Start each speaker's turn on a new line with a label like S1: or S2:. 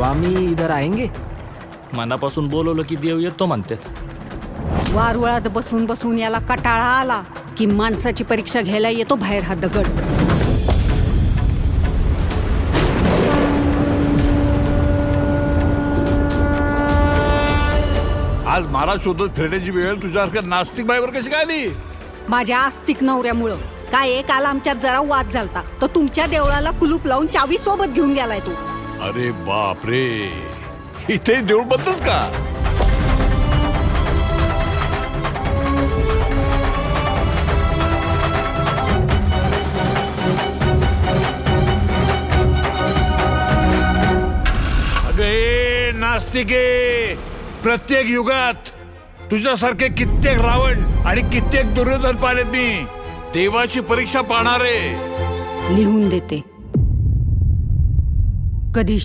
S1: स्वामी इधर आएंगे?
S2: मनापासून बोलवलं की देव येतो म्हणते.
S3: वारुळात बसून बसून याला कटाळा आला की माणसाची परीक्षा घ्यायला येतो बाहेर हा दगड.
S4: आज महाराज शोधत फिरण्याची वेळ तुझ्यासारख्या नास्तिक बाईवर कशी काय आली?
S3: माझ्या आस्तिक नवऱ्यामुळं. काय काल आमच्यात जरा वाद झालता तर तुमच्या देवळाला कुलूप लावून चावी सोबत घेऊन गेलाय तू.
S4: अरे बाप रे, इथे देऊळ बंदच का? अगे नास्तिके, प्रत्येक युगात तुझ्यासारखे कित्येक रावण आणि कित्येक दुर्योधन पाहिलेत मी. देवाची परीक्षा पाहणारे.
S3: लिहून देते. कधी